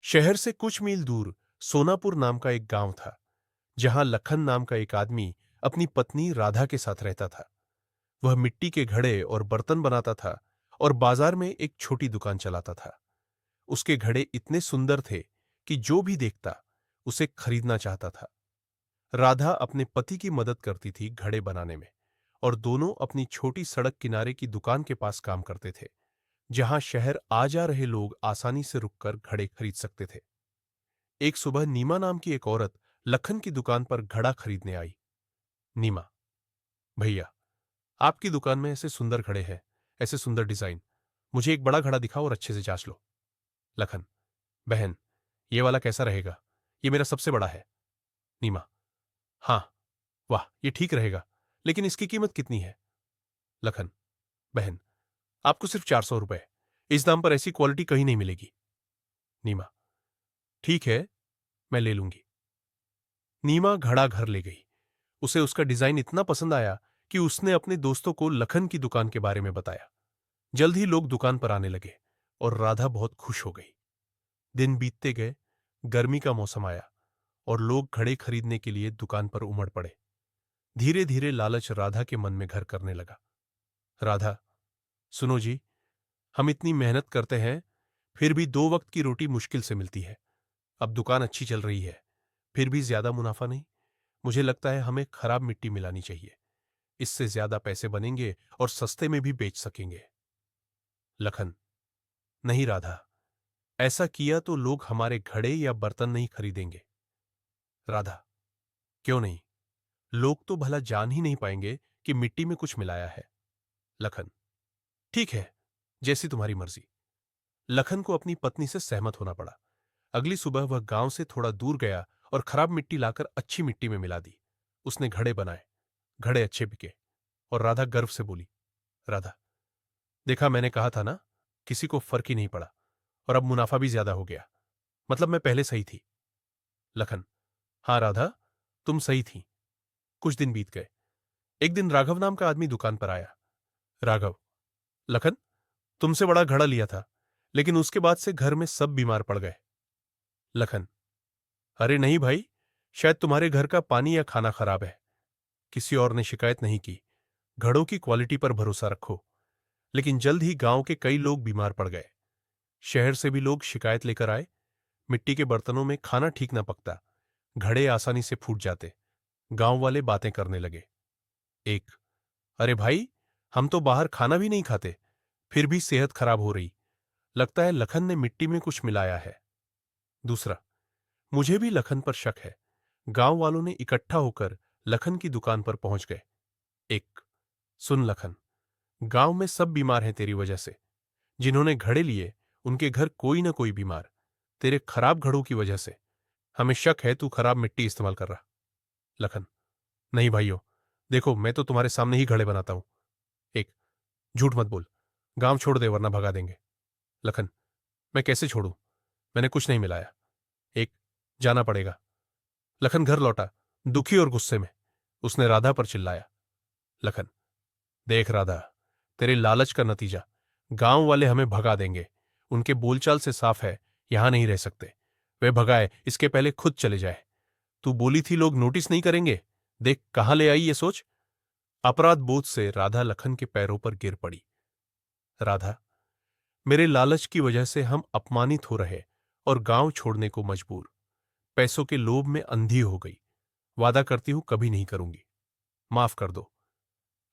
शहर से कुछ मील दूर सोनापुर नाम का एक गांव था, जहां लखन नाम का एक आदमी अपनी पत्नी राधा के साथ रहता था। वह मिट्टी के घड़े और बर्तन बनाता था और बाजार में एक छोटी दुकान चलाता था। उसके घड़े इतने सुंदर थे कि जो भी देखता उसे खरीदना चाहता था। राधा अपने पति की मदद करती थी घड़े बनाने में, और दोनों अपनी छोटी सड़क किनारे की दुकान के पास काम करते थे, जहां शहर आ जा रहे लोग आसानी से रुककर घड़े खरीद सकते थे। एक सुबह नीमा नाम की एक औरत लखन की दुकान पर घड़ा खरीदने आई। नीमा, भैया, आपकी दुकान में ऐसे सुंदर घड़े हैं, ऐसे सुंदर डिजाइन। मुझे एक बड़ा घड़ा दिखाओ और अच्छे से जांच लो। लखन, बहन, ये वाला कैसा रहेगा? ये मेरा सबसे बड़ा है। नीमा, हाँ, वाह, ये ठीक रहेगा, लेकिन इसकी कीमत कितनी है? लखन, बहन, आपको सिर्फ 400 रुपए। इस दाम पर ऐसी क्वालिटी कहीं नहीं मिलेगी। नीमा, ठीक है, मैं ले लूंगी। नीमा घड़ा घर ले गई। उसे उसका डिजाइन इतना पसंद आया कि उसने अपने दोस्तों को लखन की दुकान के बारे में बताया। जल्द ही लोग दुकान पर आने लगे और राधा बहुत खुश हो गई। दिन बीतते गए, गर्मी का मौसम आया और लोग घड़े खरीदने के लिए दुकान पर उमड़ पड़े। धीरे धीरे लालच राधा के मन में घर करने लगा। राधा, सुनो जी, हम इतनी मेहनत करते हैं, फिर भी 2 वक्त की रोटी मुश्किल से मिलती है। अब दुकान अच्छी चल रही है, फिर भी ज्यादा मुनाफा नहीं। मुझे लगता है हमें खराब मिट्टी मिलानी चाहिए। इससे ज्यादा पैसे बनेंगे और सस्ते में भी बेच सकेंगे। लखन, नहीं राधा, ऐसा किया तो लोग हमारे घड़े या बर्तन नहीं खरीदेंगे। राधा, क्यों नहीं? लोग तो भला जान ही नहीं पाएंगे कि मिट्टी में कुछ मिलाया है। लखन, ठीक है, जैसी तुम्हारी मर्जी। लखन को अपनी पत्नी से सहमत होना पड़ा। अगली सुबह वह गांव से थोड़ा दूर गया और खराब मिट्टी लाकर अच्छी मिट्टी में मिला दी। उसने घड़े बनाए। घड़े अच्छे बिके और राधा गर्व से बोली, राधा, देखा, मैंने कहा था ना, किसी को फर्क ही नहीं पड़ा और अब मुनाफा भी ज्यादा हो गया। मतलब मैं पहले सही थी। लखन, हाँ राधा, तुम सही थी। कुछ दिन बीत गए। एक दिन राघव नाम का आदमी दुकान पर आया। राघव, लखन, तुमसे बड़ा घड़ा लिया था, लेकिन उसके बाद से घर में सब बीमार पड़ गए। लखन, अरे नहीं भाई, शायद तुम्हारे घर का पानी या खाना खराब है। किसी और ने शिकायत नहीं की। घड़ों की क्वालिटी पर भरोसा रखो। लेकिन जल्द ही गांव के कई लोग बीमार पड़ गए। शहर से भी लोग शिकायत लेकर आए। मिट्टी के बर्तनों में खाना ठीक ना पकता, घड़े आसानी से फूट जाते। गांव वाले बातें करने लगे। एक, अरे भाई, हम तो बाहर खाना भी नहीं खाते, फिर भी सेहत खराब हो रही। लगता है लखन ने मिट्टी में कुछ मिलाया है। दूसरा, मुझे भी लखन पर शक है। गांव वालों ने इकट्ठा होकर लखन की दुकान पर पहुंच गए। एक, सुन लखन, गांव में सब बीमार हैं तेरी वजह से। जिन्होंने घड़े लिए उनके घर कोई ना कोई बीमार, तेरे खराब घड़ों की वजह से। हमें शक है तू खराब मिट्टी इस्तेमाल कर रहा। लखन, नहीं भाइयों, देखो, मैं तो तुम्हारे सामने ही घड़े बनाता हूं। एक, झूठ मत बोल, गांव छोड़ दे वरना भगा देंगे। लखन, मैं कैसे छोड़ूं? मैंने कुछ नहीं मिलाया। एक, जाना पड़ेगा। लखन घर लौटा, दुखी और गुस्से में। उसने राधा पर चिल्लाया। लखन, देख राधा, तेरे लालच का नतीजा, गांव वाले हमें भगा देंगे। उनके बोलचाल से साफ है, यहां नहीं रह सकते। वे भगाए इसके पहले खुद चले जाए। तू बोली थी लोग नोटिस नहीं करेंगे, देख कहां ले आई ये सोच। अपराध बोध से राधा लखन के पैरों पर गिर पड़ी। राधा, मेरे लालच की वजह से हम अपमानित हो रहे और गांव छोड़ने को मजबूर। पैसों के लोभ में अंधी हो गई। वादा करती हूं कभी नहीं करूंगी। माफ कर दो।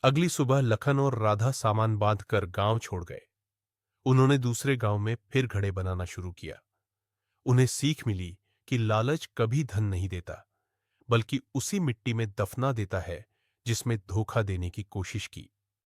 अगली सुबह लखन और राधा सामान बांधकर गांव छोड़ गए। उन्होंने दूसरे गांव में फिर घड़े बनाना शुरू किया। उन्हें सीख मिली कि लालच कभी धन नहीं देता, बल्कि उसी मिट्टी में दफना देता है जिसमें धोखा देने की कोशिश की।